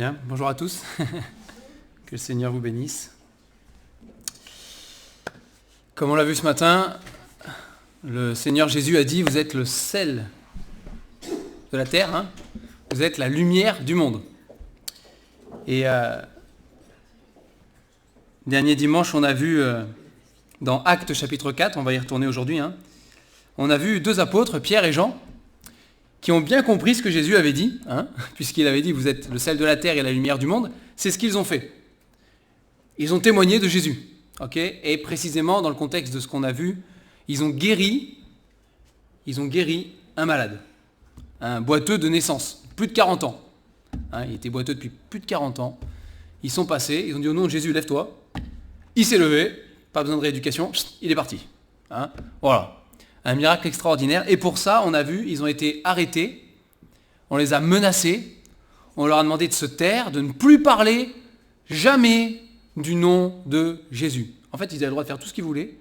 Bien, bonjour à tous. Que le Seigneur vous bénisse. Comme on l'a vu ce matin, le Seigneur Jésus a dit, vous êtes le sel de la terre, hein. Vous êtes la lumière du monde. Et dernier dimanche, on a vu dans Actes chapitre 4, on va y retourner aujourd'hui, hein, on a vu deux apôtres, Pierre et Jean, qui ont bien compris ce que Jésus avait dit, hein, puisqu'il avait dit, vous êtes le sel de la terre et la lumière du monde. C'est ce qu'ils ont fait. Ils ont témoigné de Jésus. Okay, et précisément, dans le contexte de ce qu'on a vu, ils ont guéri un malade, un boiteux de naissance, plus de 40 ans. Hein, il était boiteux depuis plus de 40 ans. Ils sont passés, ils ont dit au nom de Jésus, lève-toi. Il s'est levé, pas besoin de rééducation, il est parti. Hein, voilà. Un miracle extraordinaire. Et pour ça, on a vu, ils ont été arrêtés, on les a menacés, on leur a demandé de se taire, de ne plus parler jamais du nom de Jésus. En fait, ils avaient le droit de faire tout ce qu'ils voulaient,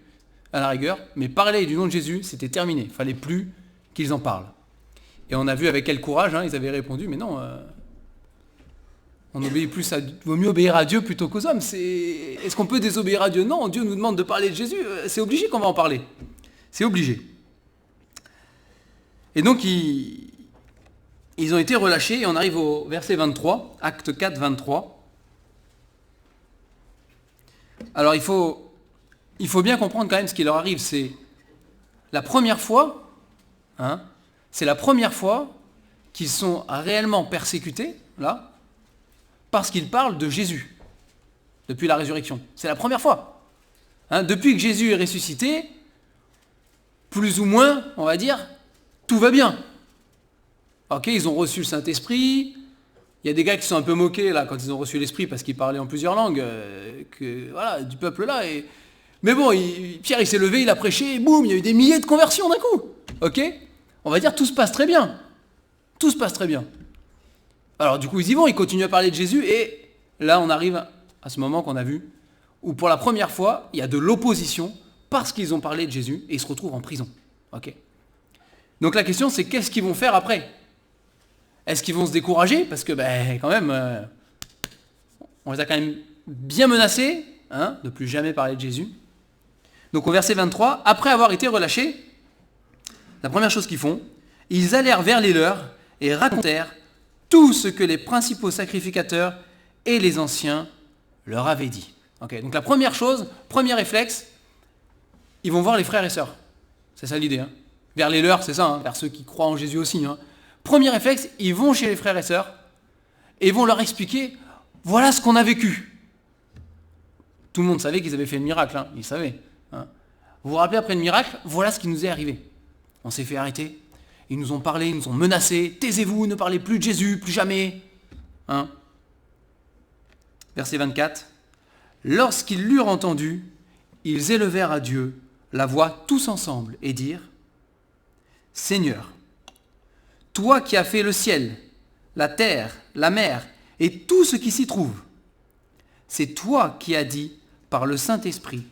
à la rigueur, mais parler du nom de Jésus, c'était terminé. Il ne fallait plus qu'ils en parlent. Et on a vu avec quel courage, hein, ils avaient répondu, mais non, on obéit plus à... vaut mieux obéir à Dieu plutôt qu'aux hommes. Est-ce qu'on peut désobéir à Dieu? Non, Dieu nous demande de parler de Jésus, c'est obligé qu'on va en parler. C'est obligé. Et donc, ils ont été relâchés, et on arrive au verset 23, Acte 4, 23. Alors, il faut bien comprendre quand même ce qui leur arrive. C'est la première fois, hein, c'est la première fois qu'ils sont réellement persécutés, là, parce qu'ils parlent de Jésus, depuis la résurrection. C'est la première fois. Hein, depuis que Jésus est ressuscité, plus ou moins, on va dire, tout va bien. Ok, ils ont reçu le Saint-Esprit. Il y a des gars qui sont un peu moqués là quand ils ont reçu l'Esprit parce qu'ils parlaient en plusieurs langues voilà, du peuple là. Mais bon, Pierre il s'est levé, il a prêché, et boum, il y a eu des milliers de conversions d'un coup. Ok, on va dire tout se passe très bien. Tout se passe très bien. Alors du coup ils y vont, ils continuent à parler de Jésus et là on arrive à ce moment qu'on a vu où pour la première fois il y a de l'opposition parce qu'ils ont parlé de Jésus et ils se retrouvent en prison. Ok. Donc la question c'est qu'est-ce qu'ils vont faire après? Est-ce qu'ils vont se décourager? Parce que quand même, on les a quand même bien menacés, hein, de plus jamais parler de Jésus. Donc au verset 23, après avoir été relâchés, la première chose qu'ils font, ils allèrent vers les leurs et racontèrent tout ce que les principaux sacrificateurs et les anciens leur avaient dit. Okay, donc la première chose, premier réflexe, ils vont voir les frères et sœurs. C'est ça l'idée. Hein. Vers les leurs, c'est ça, hein, vers ceux qui croient en Jésus aussi. Hein. Premier réflexe, ils vont chez les frères et sœurs et vont leur expliquer, voilà ce qu'on a vécu. Tout le monde savait qu'ils avaient fait le miracle, hein, ils savaient. Hein. Vous vous rappelez après le miracle, voilà ce qui nous est arrivé. On s'est fait arrêter, ils nous ont parlé, ils nous ont menacés, taisez-vous, ne parlez plus de Jésus, plus jamais. Hein. Verset 24, lorsqu'ils l'eurent entendu, ils élevèrent à Dieu la voix tous ensemble et dirent, Seigneur, toi qui as fait le ciel, la terre, la mer et tout ce qui s'y trouve, c'est toi qui as dit par le Saint-Esprit,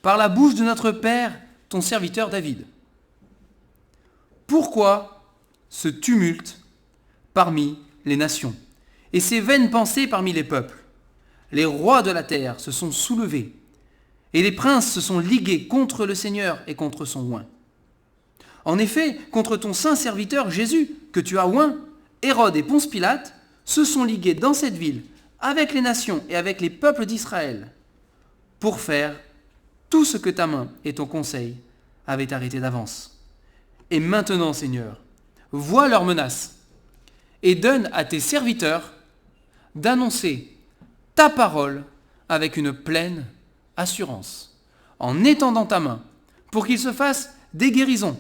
par la bouche de notre Père, ton serviteur David. Pourquoi ce tumulte parmi les nations et ces vaines pensées parmi les peuples? Les rois de la terre se sont soulevés et les princes se sont ligués contre le Seigneur et contre son oint. En effet, contre ton saint serviteur Jésus, que tu as oint, Hérode et Ponce Pilate se sont ligués dans cette ville avec les nations et avec les peuples d'Israël pour faire tout ce que ta main et ton conseil avaient arrêté d'avance. Et maintenant, Seigneur, vois leurs menaces et donne à tes serviteurs d'annoncer ta parole avec une pleine assurance, en étendant ta main pour qu'ils se fassent des guérisons,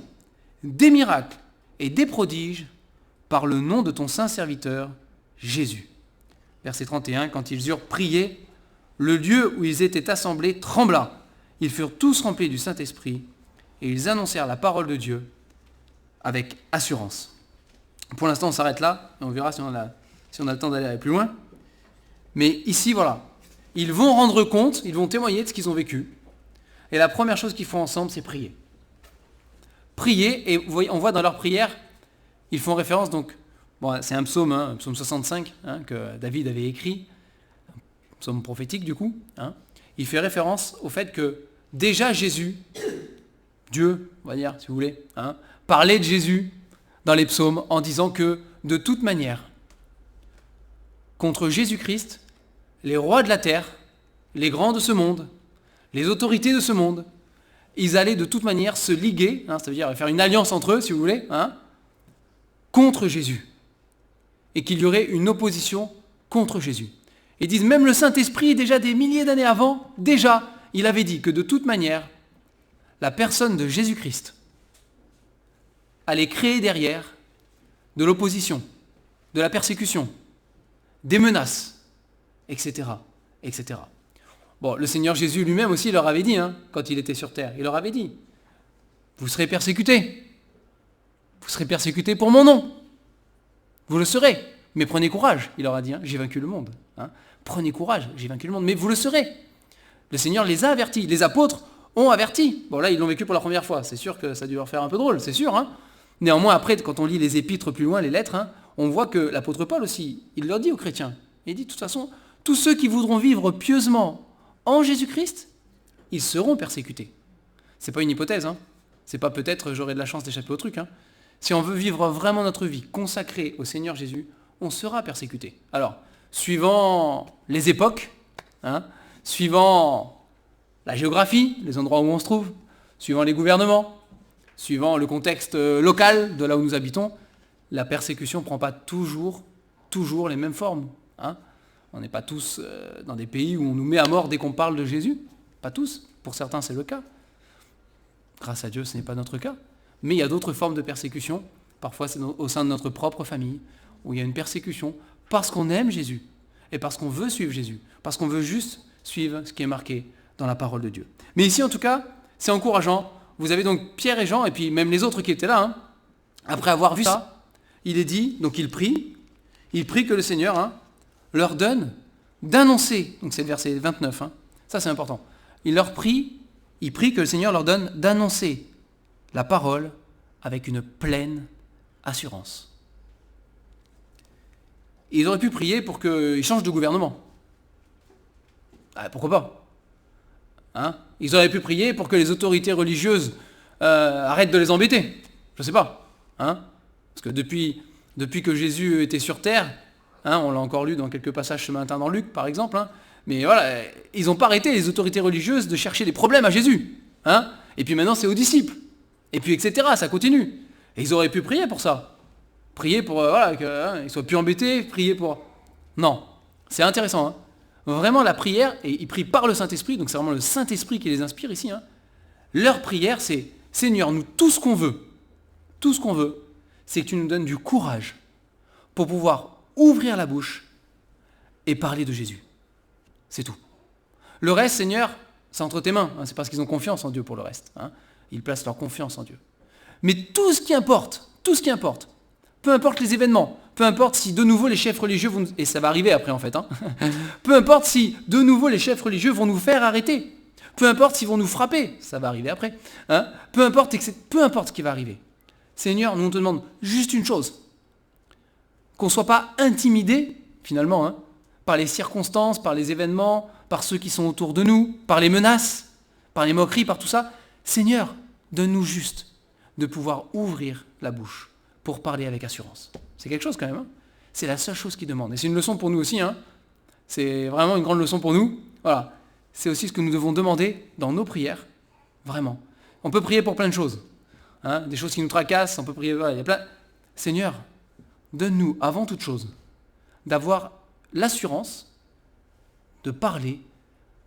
des miracles et des prodiges par le nom de ton saint serviteur Jésus. Verset 31, quand ils eurent prié, le lieu où ils étaient assemblés trembla. Ils furent tous remplis du Saint-Esprit et ils annoncèrent la parole de Dieu avec assurance. Pour l'instant, on s'arrête là et on verra si on a le temps d'aller plus loin. Mais ici, voilà, ils vont rendre compte, ils vont témoigner de ce qu'ils ont vécu. Et la première chose qu'ils font ensemble, c'est prier. Prier, et on voit dans leur prière, ils font référence donc Bon, c'est un psaume, un psaume 65, que David avait écrit, un psaume prophétique du coup. Il fait référence au fait que déjà Jésus, Dieu, on va dire, si vous voulez, parlait de Jésus dans les psaumes en disant que, de toute manière, contre Jésus-Christ, les rois de la terre, les grands de ce monde, les autorités de ce monde, ils allaient de toute manière se liguer, ça veut dire faire une alliance entre eux, si vous voulez, contre Jésus. Et qu'il y aurait une opposition contre Jésus. Ils disent, même le Saint-Esprit, déjà des milliers d'années avant, déjà, il avait dit que de toute manière, la personne de Jésus-Christ allait créer derrière de l'opposition, de la persécution, des menaces, etc., etc. Bon, le Seigneur Jésus lui-même aussi leur avait dit, quand il était sur terre, il leur avait dit, vous serez persécutés. Vous serez persécutés pour mon nom. Vous le serez. Mais prenez courage, il leur a dit, j'ai vaincu le monde. Prenez courage, j'ai vaincu le monde, mais vous le serez. Le Seigneur les a avertis, les apôtres ont averti. Bon là, ils l'ont vécu pour la première fois, c'est sûr que ça a dû leur faire un peu drôle, c'est sûr. Néanmoins, après, quand on lit les épîtres plus loin, les lettres, on voit que l'apôtre Paul aussi, il leur dit aux chrétiens, il dit de toute façon, tous ceux qui voudront vivre pieusement en Jésus-Christ, ils seront persécutés. C'est pas une hypothèse, c'est pas peut-être j'aurai de la chance d'échapper au truc. Si on veut vivre vraiment notre vie consacrée au Seigneur Jésus, on sera persécuté. Alors, suivant les époques, suivant la géographie, les endroits où on se trouve, suivant les gouvernements, suivant le contexte local de là où nous habitons, la persécution ne prend pas toujours les mêmes formes. On n'est pas tous dans des pays où on nous met à mort dès qu'on parle de Jésus. Pas tous. Pour certains, c'est le cas. Grâce à Dieu, ce n'est pas notre cas. Mais il y a d'autres formes de persécution. Parfois, c'est au sein de notre propre famille, où il y a une persécution parce qu'on aime Jésus et parce qu'on veut suivre Jésus, parce qu'on veut juste suivre ce qui est marqué dans la parole de Dieu. Mais ici, en tout cas, c'est encourageant. Vous avez donc Pierre et Jean, et puis même les autres qui étaient là. Après avoir vu ça, il est dit, donc il prie que le Seigneur leur donne d'annoncer, donc c'est le verset 29, ça c'est important. Il prie que le Seigneur leur donne d'annoncer la parole avec une pleine assurance. Ils auraient pu prier pour qu'ils changent de gouvernement. Pourquoi pas Ils auraient pu prier pour que les autorités religieuses arrêtent de les embêter. Je ne sais pas. Parce que depuis que Jésus était sur terre, on l'a encore lu dans quelques passages ce matin dans Luc, par exemple, mais voilà, ils n'ont pas arrêté, les autorités religieuses, de chercher des problèmes à Jésus. Et puis maintenant, c'est aux disciples. Et puis, etc., ça continue. Et ils auraient pu prier pour ça. Prier pour qu'ils ne soient plus embêtés, prier pour... Non, c'est intéressant. Vraiment, la prière, et ils prient par le Saint-Esprit, donc c'est vraiment le Saint-Esprit qui les inspire ici. Leur prière, c'est « Seigneur, nous, tout ce qu'on veut, c'est que tu nous donnes du courage pour pouvoir ouvrir la bouche et parler de Jésus. » C'est tout. Le reste, Seigneur, c'est entre tes mains. C'est parce qu'ils ont confiance en Dieu pour le reste. Ils placent leur confiance en Dieu. Mais tout ce qui importe, peu importe les événements, peu importe si de nouveau les chefs religieux vont... Et ça va arriver après en fait. Peu importe si de nouveau les chefs religieux vont nous faire arrêter. Peu importe s'ils vont nous frapper. Ça va arriver après. Peu importe ce qui va arriver. Seigneur, nous on te demande juste une chose. Qu'on ne soit pas intimidé, finalement, par les circonstances, par les événements, par ceux qui sont autour de nous, par les menaces, par les moqueries, par tout ça. Seigneur, donne-nous juste de pouvoir ouvrir la bouche pour parler avec assurance. C'est quelque chose quand même. C'est la seule chose qu'il demande. Et c'est une leçon pour nous aussi. C'est vraiment une grande leçon pour nous. Voilà. C'est aussi ce que nous devons demander dans nos prières. Vraiment. On peut prier pour plein de choses. Des choses qui nous tracassent. On peut prier... Voilà, il y a plein... Seigneur, donne-nous, avant toute chose, d'avoir l'assurance de parler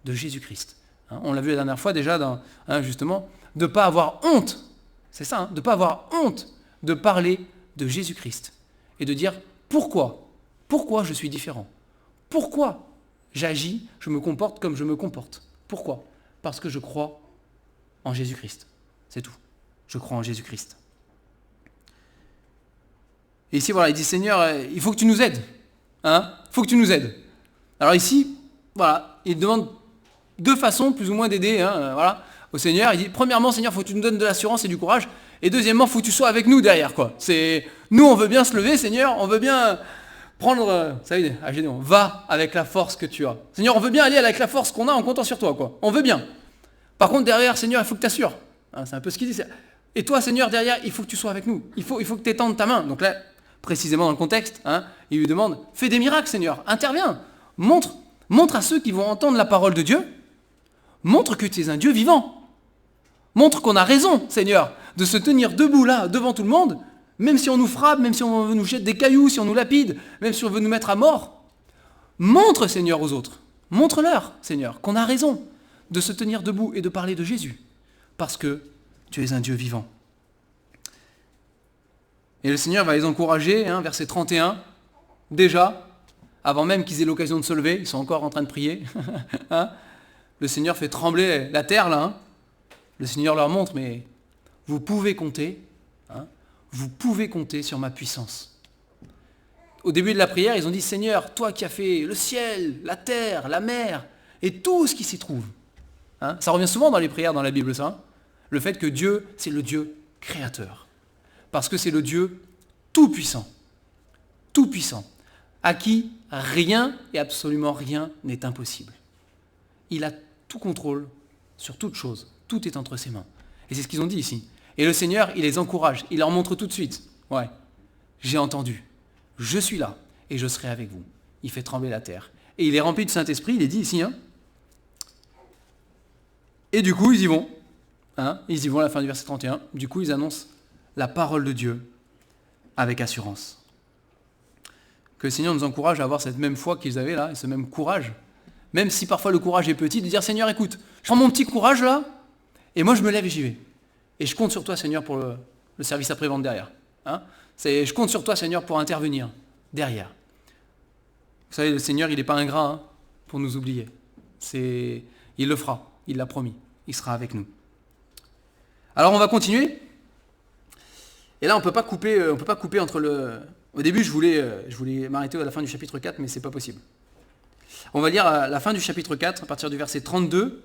de Jésus-Christ. On l'a vu la dernière fois déjà, justement, de ne pas avoir honte. C'est ça, de ne pas avoir honte de parler de Jésus-Christ. Et de dire pourquoi je suis différent. Pourquoi j'agis, je me comporte comme je me comporte. Pourquoi ? Parce que je crois en Jésus-Christ. C'est tout. Je crois en Jésus-Christ. Et ici, voilà, il dit, Seigneur, il faut que tu nous aides. Il faut que tu nous aides. Alors ici, voilà, il demande deux façons plus ou moins d'aider au Seigneur. Il dit, premièrement, Seigneur, il faut que tu nous donnes de l'assurance et du courage. Et deuxièmement, il faut que tu sois avec nous derrière, quoi. Nous, on veut bien se lever, Seigneur, on veut bien prendre, ça y est, Gédéon, va avec la force que tu as. Seigneur, on veut bien aller avec la force qu'on a en comptant sur toi, quoi. On veut bien. Par contre, derrière, Seigneur, il faut que tu assures. Hein, c'est un peu ce qu'il dit. Et toi, Seigneur, derrière, il faut que tu sois avec nous. Il faut que tu étendes ta main. Donc là, précisément dans le contexte, hein, il lui demande, fais des miracles, Seigneur, interviens. Montre à ceux qui vont entendre la parole de Dieu, montre que tu es un Dieu vivant. Montre qu'on a raison, Seigneur, de se tenir debout là, devant tout le monde, même si on nous frappe, même si on veut nous jeter des cailloux, si on nous lapide, même si on veut nous mettre à mort. Montre, Seigneur, aux autres. Montre-leur, Seigneur, qu'on a raison de se tenir debout et de parler de Jésus, parce que tu es un Dieu vivant. Et le Seigneur va les encourager, hein, verset 31, déjà, avant même qu'ils aient l'occasion de se lever, ils sont encore en train de prier. Hein, le Seigneur fait trembler la terre, là. Hein. Le Seigneur leur montre, mais vous pouvez compter, hein, vous pouvez compter sur ma puissance. Au début de la prière, ils ont dit, Seigneur, toi qui as fait le ciel, la terre, la mer, et tout ce qui s'y trouve. Hein, ça revient souvent dans les prières dans la Bible, ça. Hein, le fait que Dieu, c'est le Dieu créateur. Parce que c'est le Dieu tout-puissant, à qui rien et absolument rien n'est impossible. Il a tout contrôle sur toute chose, tout est entre ses mains. Et c'est ce qu'ils ont dit ici. Et le Seigneur, il les encourage, il leur montre tout de suite. Ouais, j'ai entendu, je suis là et je serai avec vous. Il fait trembler la terre. Et il est rempli de Saint-Esprit, il est dit ici. Hein. Et du coup, ils y vont. Hein, ils y vont à la fin du verset 31. Du coup, ils annoncent la parole de Dieu avec assurance. Que le Seigneur nous encourage à avoir cette même foi qu'ils avaient là, et ce même courage. Même si parfois le courage est petit, de dire Seigneur, écoute, je prends mon petit courage là, et moi je me lève et j'y vais. Et je compte sur toi, Seigneur, pour le service après-vente derrière. Hein, je compte sur toi, Seigneur, pour intervenir derrière. Vous savez, le Seigneur, il n'est pas ingrat hein, pour nous oublier. Il le fera, il l'a promis, il sera avec nous. Alors on va continuer. Et là, on ne peut pas couper entre le... Au début, je voulais m'arrêter à la fin du chapitre 4, mais ce n'est pas possible. On va lire à la fin du chapitre 4, à partir du verset 32,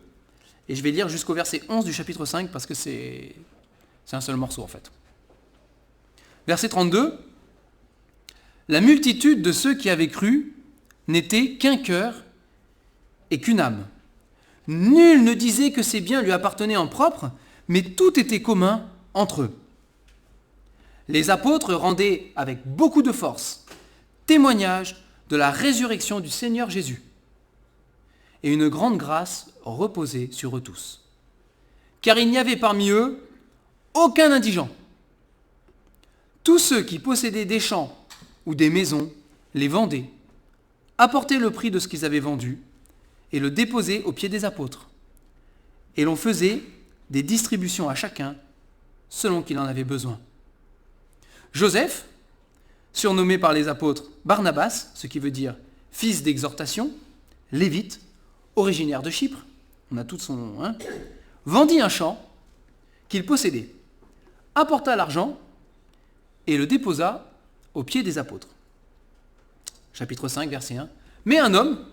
et je vais lire jusqu'au verset 11 du chapitre 5, parce que c'est un seul morceau, en fait. Verset 32, « La multitude de ceux qui avaient cru n'était qu'un cœur et qu'une âme. Nul ne disait que ses biens lui appartenaient en propre, mais tout était commun entre eux. Les apôtres rendaient avec beaucoup de force témoignage de la résurrection du Seigneur Jésus. Et une grande grâce reposait sur eux tous. Car il n'y avait parmi eux aucun indigent. Tous ceux qui possédaient des champs ou des maisons les vendaient, apportaient le prix de ce qu'ils avaient vendu et le déposaient aux pieds des apôtres. Et l'on faisait des distributions à chacun selon qu'il en avait besoin. Joseph, surnommé par les apôtres Barnabas, ce qui veut dire fils d'exhortation, lévite, originaire de Chypre, on a tout son... Hein, vendit un champ qu'il possédait, apporta l'argent et le déposa aux pieds des apôtres. Chapitre 5, verset 1. Mais un homme,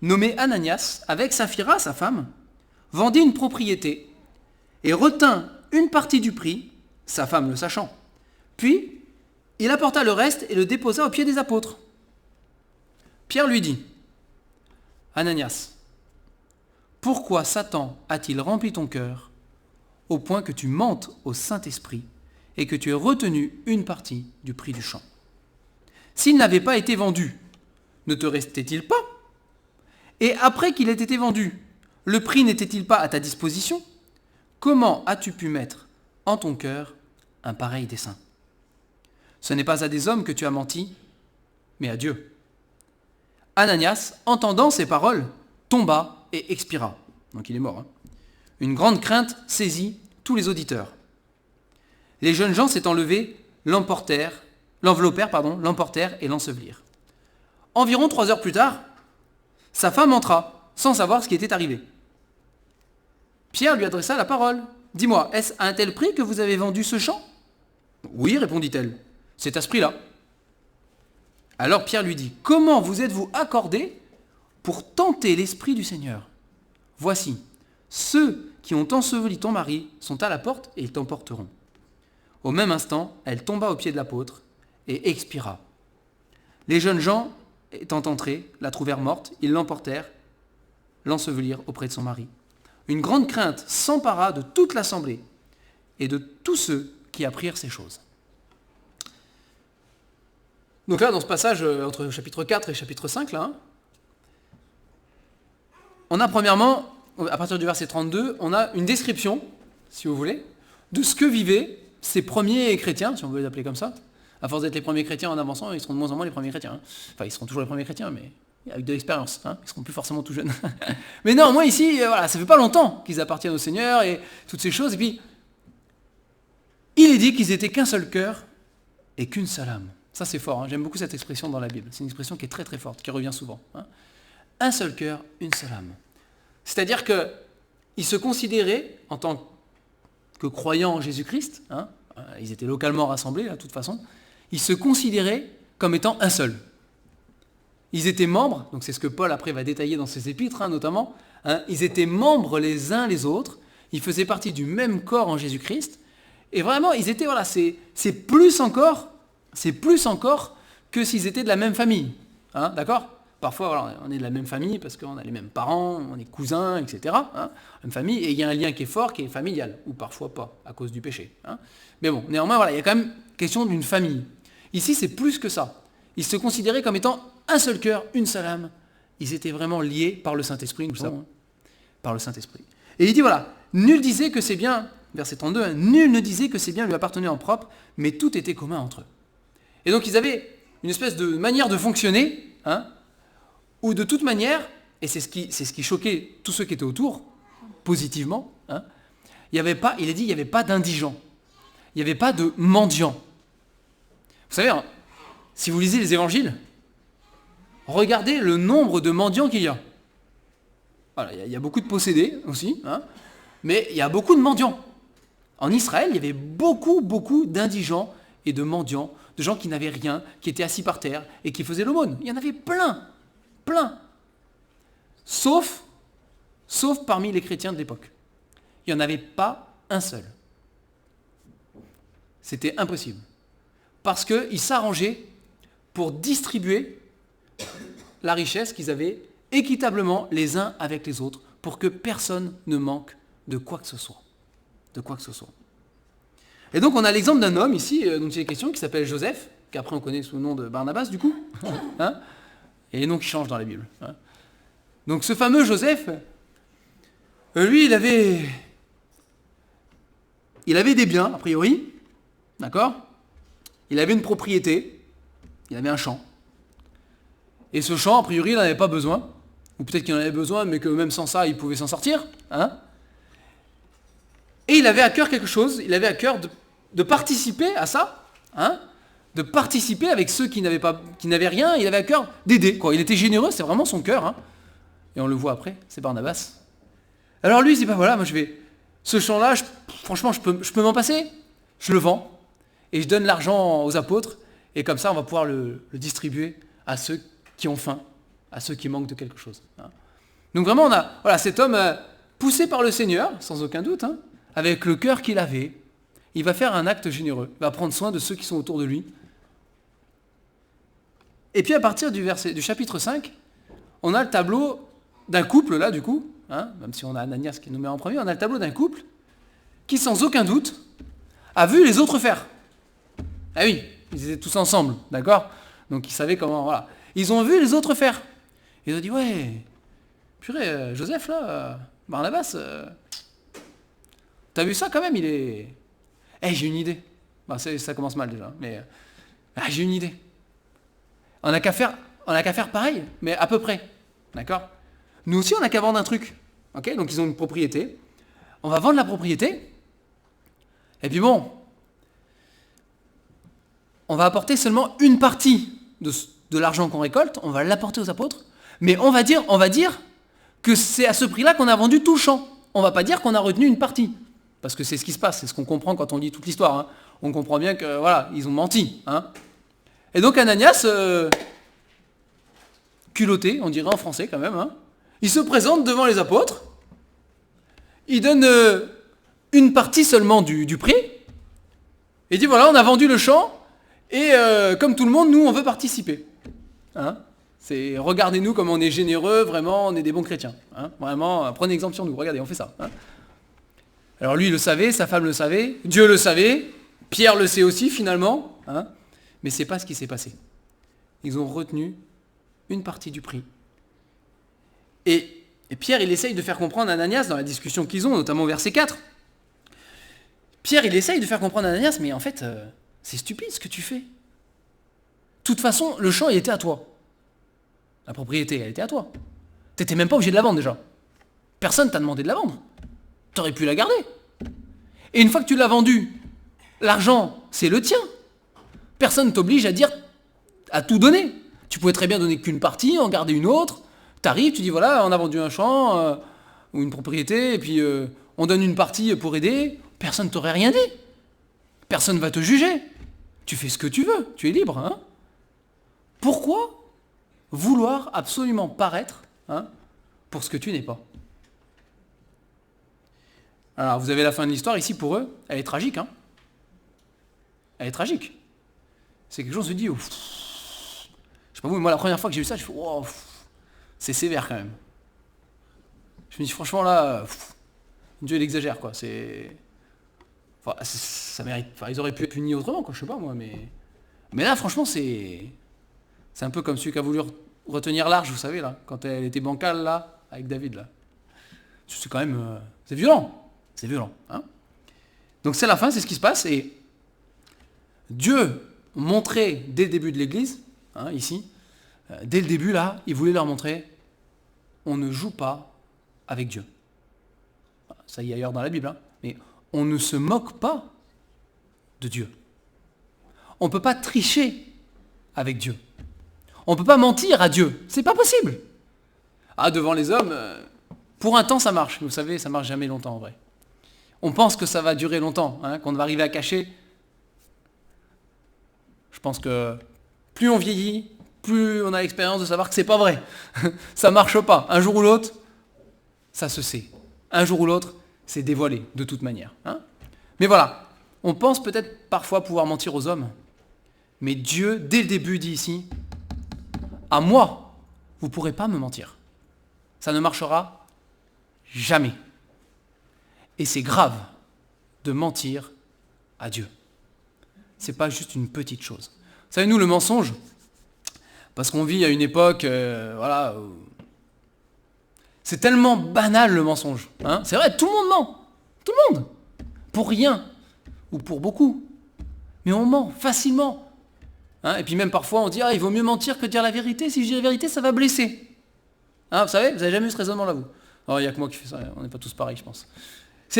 nommé Ananias, avec Saphira, sa femme, vendit une propriété et retint une partie du prix, sa femme le sachant. Puis, il apporta le reste et le déposa aux pieds des apôtres. Pierre lui dit, « Ananias, pourquoi Satan a-t-il rempli ton cœur au point que tu mentes au Saint-Esprit et que tu aies retenu une partie du prix du champ? S'il n'avait pas été vendu, ne te restait-il pas? Et après qu'il ait été vendu, le prix n'était-il pas à ta disposition? Comment as-tu pu mettre en ton cœur un pareil dessein? Ce n'est pas à des hommes que tu as menti, mais à Dieu. » Ananias, entendant ces paroles, tomba et expira. Donc il est mort. Hein. Une grande crainte saisit tous les auditeurs. Les jeunes gens s'étant levés, l'emportèrent et l'ensevelirent. Environ 3 heures plus tard, sa femme entra, sans savoir ce qui était arrivé. Pierre lui adressa la parole. « Dis-moi, est-ce à un tel prix que vous avez vendu ce champ ?»« Oui, répondit-elle, c'est à ce prix-là. » Alors Pierre lui dit, « Comment vous êtes-vous accordés pour tenter l'Esprit du Seigneur? Voici, ceux qui ont enseveli ton mari sont à la porte et ils t'emporteront. Au même instant, elle tomba aux pieds de l'apôtre et expira. Les jeunes gens, étant entrés, la trouvèrent morte, ils l'emportèrent, l'ensevelirent auprès de son mari. Une grande crainte s'empara de toute l'assemblée et de tous ceux qui apprirent ces choses. Donc là, dans ce passage, entre chapitre 4 et chapitre 5, là, on a premièrement, à partir du verset 32, on a une description, si vous voulez, de ce que vivaient ces premiers chrétiens, si on veut les appeler comme ça. À force d'être les premiers chrétiens en avançant, ils seront de moins en moins les premiers chrétiens. Hein. Enfin, ils seront toujours les premiers chrétiens, mais avec de l'expérience. Hein. Ils seront plus forcément tout jeunes. Mais non, moi ici, voilà, ça fait pas longtemps qu'ils appartiennent au Seigneur et toutes ces choses. Et puis, il est dit qu'ils étaient qu'un seul cœur et qu'une seule âme. Ça, c'est fort. Hein. J'aime beaucoup cette expression dans la Bible. C'est une expression qui est très très forte, qui revient souvent. Hein. Un seul cœur, une seule âme. C'est-à-dire qu'ils se considéraient en tant que croyants en Jésus-Christ, hein, ils étaient localement rassemblés, de toute façon, ils se considéraient comme étant un seul. Ils étaient membres, donc c'est ce que Paul après va détailler dans ses épîtres, hein, notamment, hein, ils étaient membres les uns les autres, ils faisaient partie du même corps en Jésus-Christ, et vraiment, ils étaient, voilà, c'est plus encore que s'ils étaient de la même famille, hein, d'accord ? Parfois, voilà, on est de la même famille parce qu'on a les mêmes parents, on est cousins, etc. Hein, même famille, et il y a un lien qui est fort, qui est familial, ou parfois pas, à cause du péché. Hein. Mais bon, néanmoins, voilà, il y a quand même question d'une famille. Ici, c'est plus que ça. Ils se considéraient comme étant un seul cœur, une seule âme. Ils étaient vraiment liés par le Saint-Esprit, nous le savons, par le Saint-Esprit. Et il dit, voilà, nul disait que c'est bien, verset 32, hein, nul ne disait que c'est bien lui appartenait en propre, mais tout était commun entre eux. Et donc, ils avaient une espèce de manière de fonctionner, hein, où de toute manière, et c'est ce qui choquait tous ceux qui étaient autour, positivement, hein, il est dit, il n'y avait pas d'indigents, il n'y avait pas de mendiants. Vous savez, hein, si vous lisez les évangiles, regardez le nombre de mendiants qu'il y a. Voilà, il y a beaucoup de possédés aussi, hein, mais il y a beaucoup de mendiants. En Israël, il y avait beaucoup d'indigents et de mendiants, de gens qui n'avaient rien, qui étaient assis par terre et qui faisaient l'aumône. Il y en avait plein. Sauf parmi les chrétiens de l'époque. Il n'y en avait pas un seul. C'était impossible. Parce qu'ils s'arrangeaient pour distribuer la richesse qu'ils avaient équitablement les uns avec les autres, pour que personne ne manque de quoi que ce soit. Et donc on a l'exemple d'un homme ici, dont il est question, qui s'appelle Joseph, qu'après on connaît sous le nom de Barnabas du coup. Hein, et les noms qui changent dans la Bible. Hein. Donc ce fameux Joseph, lui, il avait des biens, a priori, d'accord ? Il avait une propriété, il avait un champ. Et ce champ, a priori, il n'en avait pas besoin, ou peut-être qu'il en avait besoin, mais que même sans ça, il pouvait s'en sortir. Hein ? Et il avait à cœur quelque chose, il avait à cœur de participer à ça, hein ? De participer avec ceux qui n'avaient rien, il avait à cœur d'aider. Quoi. Il était généreux, c'est vraiment son cœur. Hein. Et on le voit après, c'est Barnabas. Alors lui, il dit, voilà, moi ce champ-là, franchement, je peux m'en passer. Je le vends, et je donne l'argent aux apôtres, et comme ça, on va pouvoir le distribuer à ceux qui ont faim, à ceux qui manquent de quelque chose. Hein. Donc vraiment, on a cet homme poussé par le Seigneur, sans aucun doute, hein, avec le cœur qu'il avait, il va faire un acte généreux, il va prendre soin de ceux qui sont autour de lui. Et puis à partir du chapitre 5, on a le tableau d'un couple, là du coup, hein, même si on a Ananias qui nous met en premier, on a le tableau d'un couple qui sans aucun doute a vu les autres faire. Ah oui, ils étaient tous ensemble, d'accord ? Donc ils savaient comment, voilà. Ils ont vu les autres faire. Ils ont dit, ouais, purée, Joseph là, Barnabas, t'as vu ça quand même, il est... j'ai une idée. Bah, ça commence mal déjà, mais j'ai une idée. On n'a qu'à faire pareil, mais à peu près. D'accord ? Nous aussi, on n'a qu'à vendre un truc. Okay ? Donc, ils ont une propriété. On va vendre la propriété. Et puis bon, on va apporter seulement une partie de l'argent qu'on récolte. On va l'apporter aux apôtres. Mais on va dire que c'est à ce prix-là qu'on a vendu tout le champ. On ne va pas dire qu'on a retenu une partie. Parce que c'est ce qui se passe. C'est ce qu'on comprend quand on lit toute l'histoire. Hein. On comprend bien que, voilà, ils ont menti. Hein. Et donc Ananias, culotté, on dirait en français quand même, hein, il se présente devant les apôtres, il donne une partie seulement du prix, Et il dit, voilà, on a vendu le champ, et comme tout le monde, nous, on veut participer. Hein, c'est, regardez-nous comme on est généreux, vraiment, on est des bons chrétiens. Hein, vraiment, prenez exemple sur nous, regardez, on fait ça. Hein. Alors lui, il le savait, sa femme le savait, Dieu le savait, Pierre le sait aussi, finalement. Hein, mais c'est pas ce qui s'est passé. Ils ont retenu une partie du prix. Et Pierre, il essaye de faire comprendre à Ananias, dans la discussion qu'ils ont, notamment au verset 4, Pierre, il essaye de faire comprendre à Ananias, mais en fait, c'est stupide ce que tu fais. De toute façon, le champ, il était à toi. La propriété, elle était à toi. Tu n'étais même pas obligé de la vendre déjà. Personne t'a demandé de la vendre. Tu aurais pu la garder. Et une fois que tu l'as vendue, l'argent, c'est le tien. Personne ne t'oblige à dire, à tout donner. Tu pouvais très bien donner qu'une partie, en garder une autre. Tu arrives, tu dis, voilà, on a vendu un champ ou une propriété, et puis on donne une partie pour aider. Personne ne t'aurait rien dit. Personne ne va te juger. Tu fais ce que tu veux, tu es libre. Hein. Pourquoi vouloir absolument paraître pour ce que tu n'es pas? Alors, vous avez la fin de l'histoire ici pour eux. Elle est tragique. Hein. Elle est tragique. C'est quelque chose qui se dit, ouf, je sais pas vous, mais moi la première fois que j'ai vu ça, je fais, wow, c'est sévère quand même. Je me dis franchement là, Dieu il exagère quoi. Enfin, ça mérite. Enfin, ils auraient pu être punis autrement quoi, je sais pas moi, mais là franchement c'est un peu comme celui qui a voulu retenir l'arche, vous savez là, quand elle était bancale là, avec David là. C'est quand même, c'est violent. Hein. Donc c'est la fin, c'est ce qui se passe et Dieu montrait dès le début de l'Église, ici, dès le début là, il voulait leur montrer, on ne joue pas avec Dieu. Ça y est ailleurs dans la Bible, mais on ne se moque pas de Dieu. On ne peut pas tricher avec Dieu. On ne peut pas mentir à Dieu. C'est pas possible. Ah, devant les hommes, pour un temps ça marche. Vous savez, ça marche jamais longtemps en vrai. On pense que ça va durer longtemps, qu'on va arriver à cacher. Je pense que plus on vieillit, plus on a l'expérience de savoir que c'est pas vrai. Ça marche pas. Un jour ou l'autre, ça se sait. Un jour ou l'autre, c'est dévoilé de toute manière. Mais voilà, on pense peut-être parfois pouvoir mentir aux hommes, mais Dieu, dès le début, dit ici, à moi, vous ne pourrez pas me mentir. Ça ne marchera jamais. Et c'est grave de mentir à Dieu. C'est pas juste une petite chose. Vous savez, nous, le mensonge, parce qu'on vit à une époque, voilà, c'est tellement banal le mensonge. C'est vrai, tout le monde ment. Tout le monde. Pour rien. Ou pour beaucoup. Mais on ment facilement. Et puis même parfois on dit, il vaut mieux mentir que dire la vérité. Si je dis la vérité, ça va blesser. Vous savez, vous n'avez jamais eu ce raisonnement là, vous? Il n'y a que moi qui fais ça, on n'est pas tous pareils, je pense.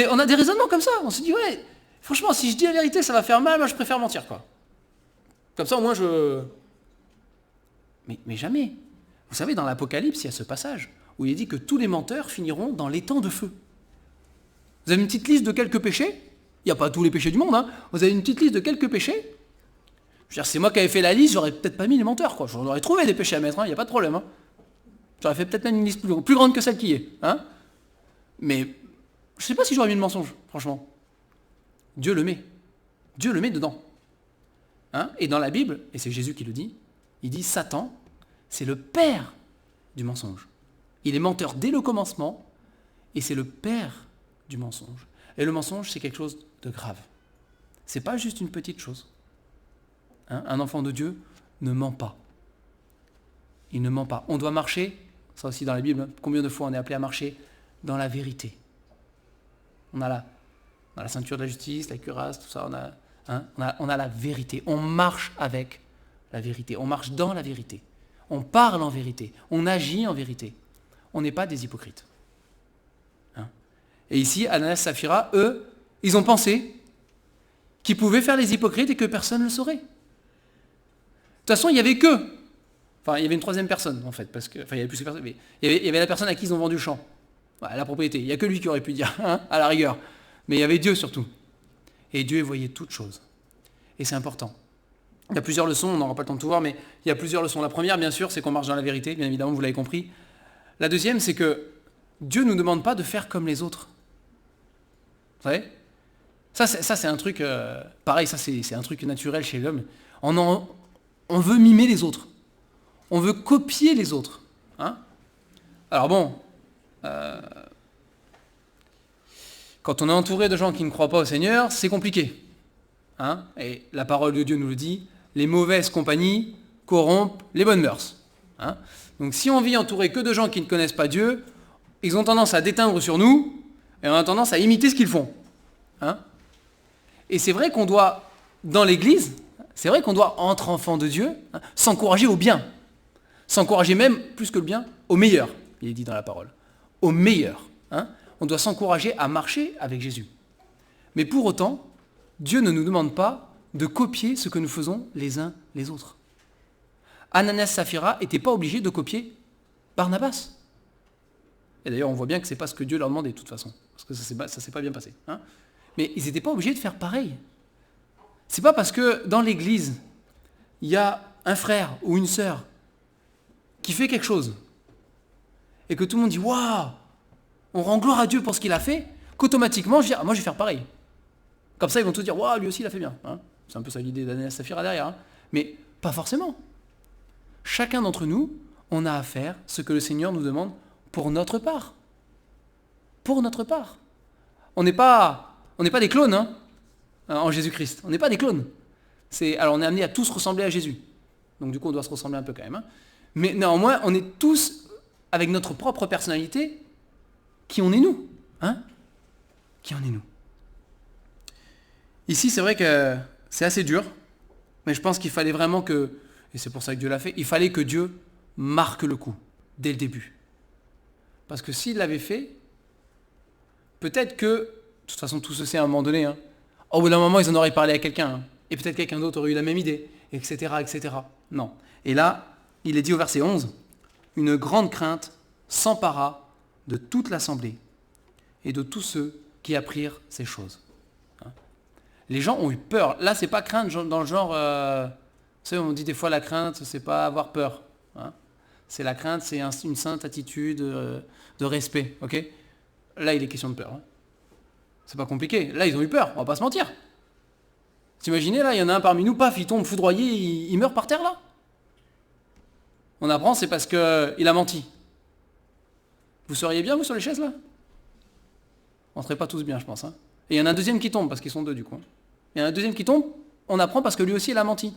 On a des raisonnements comme ça. On se dit, ouais, franchement, si je dis la vérité, ça va faire mal, moi je préfère mentir, quoi. Comme ça, au moins, Mais jamais. Vous savez, dans l'Apocalypse, il y a ce passage où il est dit que tous les menteurs finiront dans l'étang de feu. Vous avez une petite liste de quelques péchés. Il n'y a pas tous les péchés du monde. Vous avez une petite liste de quelques péchés. Je veux dire, c'est moi qui avais fait la liste, j'aurais peut-être pas mis les menteurs, quoi. J'aurais trouvé des péchés à mettre, il n'y a pas de problème. J'aurais fait peut-être même une liste plus grande que celle qui est. Mais je ne sais pas si j'aurais mis le mensonge, franchement. Dieu le met. Dieu le met dedans. Et dans la Bible, et c'est Jésus qui le dit, il dit Satan, c'est le père du mensonge. Il est menteur dès le commencement, et c'est le père du mensonge. Et le mensonge, c'est quelque chose de grave. C'est pas juste une petite chose. Un enfant de Dieu ne ment pas. Il ne ment pas. On doit marcher, ça aussi dans la Bible, combien de fois on est appelé à marcher dans la vérité. On a la ceinture de la justice, la cuirasse, tout ça, on a la vérité. On marche avec la vérité. On marche dans la vérité. On parle en vérité. On agit en vérité. On n'est pas des hypocrites. Et ici, Ananias et Saphira, eux, ils ont pensé qu'ils pouvaient faire les hypocrites et que personne ne le saurait. De toute façon, il n'y avait que. Enfin, il y avait une troisième personne, en fait, parce que. Enfin, il y avait plus de personnes, mais il y avait la personne à qui ils ont vendu le champ. La propriété. Il n'y a que lui qui aurait pu dire, à la rigueur. Mais il y avait Dieu surtout. Et Dieu voyait toutes choses. Et c'est important. Il y a plusieurs leçons, on n'aura pas le temps de tout voir, mais il y a plusieurs leçons. La première, bien sûr, c'est qu'on marche dans la vérité, bien évidemment, vous l'avez compris. La deuxième, c'est que Dieu ne nous demande pas de faire comme les autres. Vous savez ? Ça, c'est un truc, pareil, ça c'est un truc naturel chez l'homme. On veut mimer les autres. On veut copier les autres. Hein. Alors bon, quand on est entouré de gens qui ne croient pas au Seigneur, c'est compliqué. Hein. Et la parole de Dieu nous le dit, les mauvaises compagnies corrompent les bonnes mœurs. Hein. Donc si on vit entouré que de gens qui ne connaissent pas Dieu, ils ont tendance à déteindre sur nous, et on a tendance à imiter ce qu'ils font. Hein. Et c'est vrai qu'on doit, dans l'Église, c'est vrai qu'on doit, entre enfants de Dieu, s'encourager au bien. S'encourager même, plus que le bien, au meilleur, il est dit dans la parole. Au meilleur. Hein. On doit s'encourager à marcher avec Jésus. Mais pour autant, Dieu ne nous demande pas de copier ce que nous faisons les uns les autres. Ananias et Saphira n'étaient pas obligés de copier Barnabas. Et d'ailleurs, on voit bien que ce n'est pas ce que Dieu leur demandait de toute façon, parce que ça ne s'est pas bien passé. Hein. Mais ils n'étaient pas obligés de faire pareil. C'est pas parce que dans l'Église, il y a un frère ou une sœur qui fait quelque chose, et que tout le monde dit « Waouh, on rend gloire à Dieu pour ce qu'il a fait », qu'automatiquement, je dis « Ah, moi je vais faire pareil ». Comme ça, ils vont tous dire « Waouh, lui aussi il a fait bien hein ». C'est un peu ça l'idée d'Ananias et Saphira derrière. Hein. Mais pas forcément. Chacun d'entre nous, on a à faire ce que le Seigneur nous demande pour notre part. Pour notre part. On n'est pas des clones hein, en Jésus-Christ. On n'est pas des clones. Alors on est amené à tous ressembler à Jésus. Donc du coup, on doit se ressembler un peu quand même. Hein. Mais néanmoins, on est tous, avec notre propre personnalité, qui on est nous. Hein. Qui on est nous. Ici, c'est vrai que c'est assez dur, mais je pense qu'il fallait vraiment que, et c'est pour ça que Dieu l'a fait, il fallait que Dieu marque le coup, dès le début. Parce que s'il l'avait fait, peut-être que, de toute façon tout se sait à un moment donné, hein, au bout d'un moment ils en auraient parlé à quelqu'un, hein, et peut-être quelqu'un d'autre aurait eu la même idée, etc., etc. Non. Et là, il est dit au verset 11, « Une grande crainte s'empara de toute l'assemblée et de tous ceux qui apprirent ces choses. » Les gens ont eu peur. Là, c'est pas crainte dans le genre... vous savez, on dit des fois la crainte, c'est pas avoir peur. Hein. C'est la crainte, c'est une sainte attitude de respect. Ok. Là, il est question de peur. Hein. C'est pas compliqué. Là, ils ont eu peur, on va pas se mentir. T'imaginez, là, il y en a un parmi nous, paf, il tombe foudroyé, il meurt par terre, là. On apprend, c'est parce qu'il a menti. Vous seriez bien, vous, sur les chaises, là? On serait pas tous bien, je pense. Hein. Et il y en a un deuxième qui tombe, parce qu'ils sont deux, du coup. Il y en a un deuxième qui tombe, on apprend parce que lui aussi, il a menti.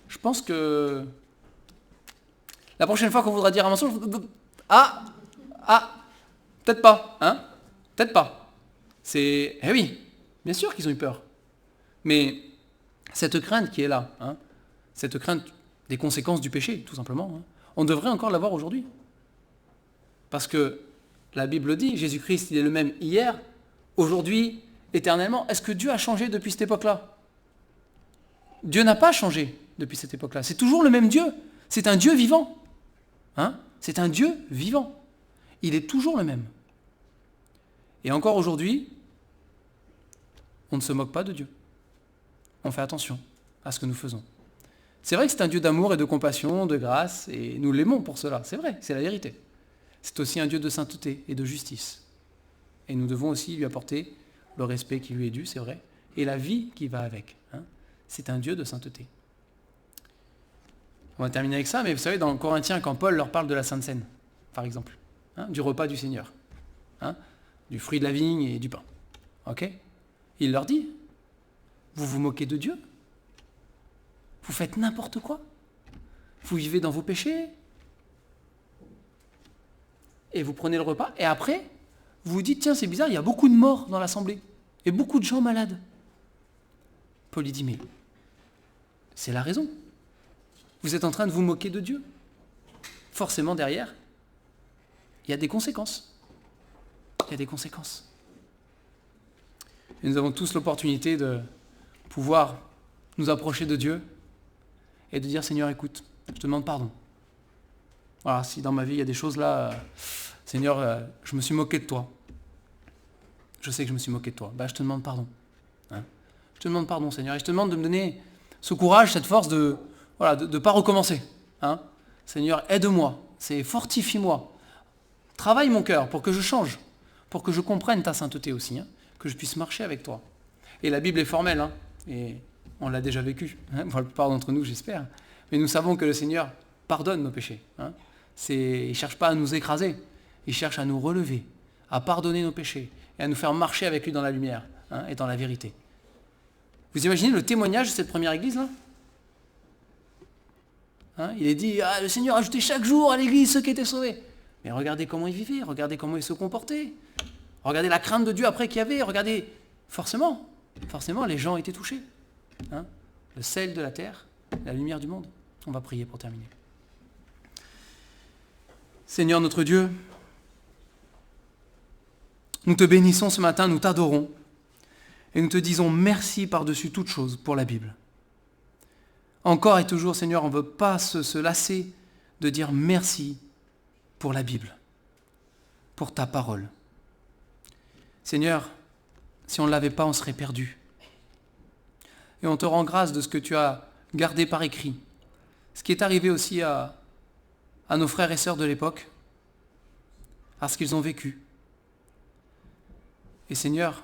Je pense que la prochaine fois qu'on voudra dire un mensonge, peut-être pas, hein? Peut-être pas. Eh oui, bien sûr qu'ils ont eu peur. Mais cette crainte qui est là, hein, cette crainte des conséquences du péché, tout simplement, hein, on devrait encore l'avoir aujourd'hui. Parce que la Bible dit, Jésus-Christ, il est le même hier, aujourd'hui, éternellement. Est-ce que Dieu a changé depuis cette époque-là? Dieu n'a pas changé depuis cette époque-là. C'est toujours le même Dieu. C'est un Dieu vivant. Hein? C'est un Dieu vivant. Il est toujours le même. Et encore aujourd'hui, on ne se moque pas de Dieu. On fait attention à ce que nous faisons. C'est vrai que c'est un Dieu d'amour et de compassion, de grâce, et nous l'aimons pour cela. C'est vrai, c'est la vérité. C'est aussi un Dieu de sainteté et de justice. Et nous devons aussi lui apporter le respect qui lui est dû, c'est vrai, et la vie qui va avec. Hein. C'est un Dieu de sainteté. On va terminer avec ça, mais vous savez, dans Corinthiens, quand Paul leur parle de la Sainte Seine, par exemple, hein, du repas du Seigneur, hein, du fruit de la vigne et du pain, ok, il leur dit, vous vous moquez de Dieu? Vous faites n'importe quoi? Vous vivez dans vos péchés? Et vous prenez le repas, et après, vous vous dites, tiens, c'est bizarre, il y a beaucoup de morts dans l'assemblée, et beaucoup de gens malades. Paul lui dit, mais c'est la raison. Vous êtes en train de vous moquer de Dieu. Forcément, derrière, il y a des conséquences. Il y a des conséquences. Et nous avons tous l'opportunité de pouvoir nous approcher de Dieu et de dire, Seigneur, écoute, je te demande pardon. Voilà, si dans ma vie, il y a des choses là, Seigneur, je me suis moqué de toi. Je sais que je me suis moqué de toi. Je te demande pardon. Hein? Je te demande pardon, Seigneur. Et je te demande de me donner ce courage, cette force de ne pas recommencer. Hein? Seigneur, aide-moi, fortifie-moi. Travaille mon cœur pour que je change, pour que je comprenne ta sainteté aussi. Hein? que je puisse marcher avec toi. Et la Bible est formelle, hein, et on l'a déjà vécu, hein, pour la plupart d'entre nous, j'espère. Mais nous savons que le Seigneur pardonne nos péchés. Hein. Il ne cherche pas à nous écraser, il cherche à nous relever, à pardonner nos péchés et à nous faire marcher avec lui dans la lumière, hein, et dans la vérité. Vous imaginez le témoignage de cette première église là, hein, il est dit, le Seigneur ajoutait chaque jour à l'église ceux qui étaient sauvés. Mais regardez comment ils vivaient, regardez comment ils se comportaient. Regardez la crainte de Dieu après qu'il y avait, regardez, forcément, les gens étaient touchés. Hein, le sel de la terre, la lumière du monde. On va prier pour terminer. Seigneur notre Dieu, nous te bénissons ce matin, nous t'adorons et nous te disons merci par-dessus toute chose pour la Bible. Encore et toujours, Seigneur, on ne veut pas se lasser de dire merci pour la Bible, pour ta parole. Seigneur, si on ne l'avait pas, on serait perdu. Et on te rend grâce de ce que tu as gardé par écrit. Ce qui est arrivé aussi à nos frères et sœurs de l'époque, à ce qu'ils ont vécu. Et Seigneur,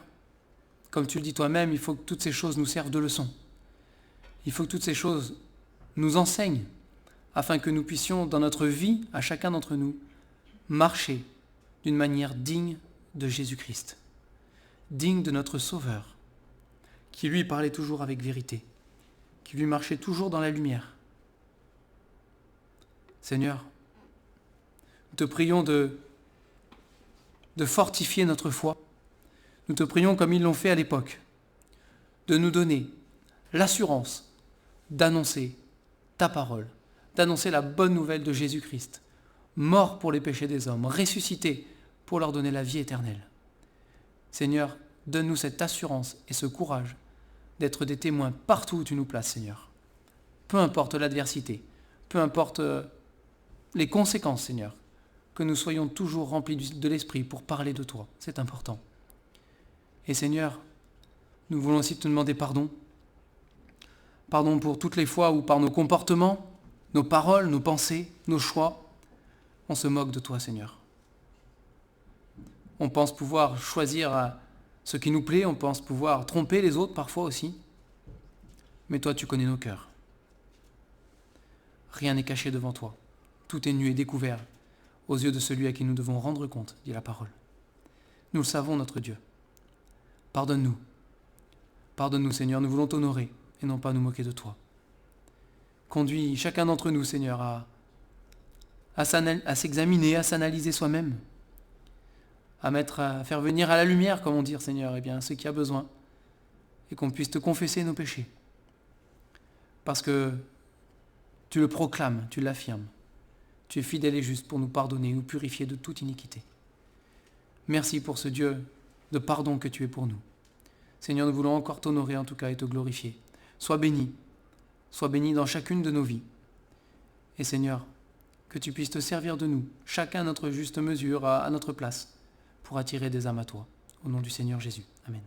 comme tu le dis toi-même, il faut que toutes ces choses nous servent de leçon. Il faut que toutes ces choses nous enseignent, afin que nous puissions, dans notre vie, à chacun d'entre nous, marcher d'une manière digne de Jésus-Christ, digne de notre Sauveur, qui lui parlait toujours avec vérité, qui lui marchait toujours dans la lumière. Seigneur, nous te prions de fortifier notre foi. Nous te prions comme ils l'ont fait à l'époque, de nous donner l'assurance d'annoncer ta parole, d'annoncer la bonne nouvelle de Jésus-Christ, mort pour les péchés des hommes, ressuscité pour leur donner la vie éternelle. Seigneur, donne-nous cette assurance et ce courage d'être des témoins partout où tu nous places, Seigneur. Peu importe l'adversité, peu importe les conséquences, Seigneur, que nous soyons toujours remplis de l'Esprit pour parler de toi. C'est important. Et Seigneur, nous voulons aussi te demander pardon. Pardon pour toutes les fois où par nos comportements, nos paroles, nos pensées, nos choix, on se moque de toi, Seigneur. On pense pouvoir choisir ce qui nous plaît, on pense pouvoir tromper les autres parfois aussi. Mais toi, tu connais nos cœurs. Rien n'est caché devant toi. Tout est nu et découvert aux yeux de celui à qui nous devons rendre compte, dit la parole. Nous le savons, notre Dieu. Pardonne-nous. Pardonne-nous, Seigneur, nous voulons t'honorer et non pas nous moquer de toi. Conduis chacun d'entre nous, Seigneur, à s'examiner, à s'analyser soi-même, à faire venir à la lumière, comme on dit, Seigneur, ce qui a besoin, et qu'on puisse te confesser nos péchés. Parce que tu le proclames, tu l'affirmes. Tu es fidèle et juste pour nous pardonner, nous purifier de toute iniquité. Merci pour ce Dieu de pardon que tu es pour nous. Seigneur, nous voulons encore t'honorer en tout cas et te glorifier. Sois béni dans chacune de nos vies. Et Seigneur, que tu puisses te servir de nous, chacun à notre juste mesure, à notre place, pour attirer des âmes à toi. Au nom du Seigneur Jésus. Amen.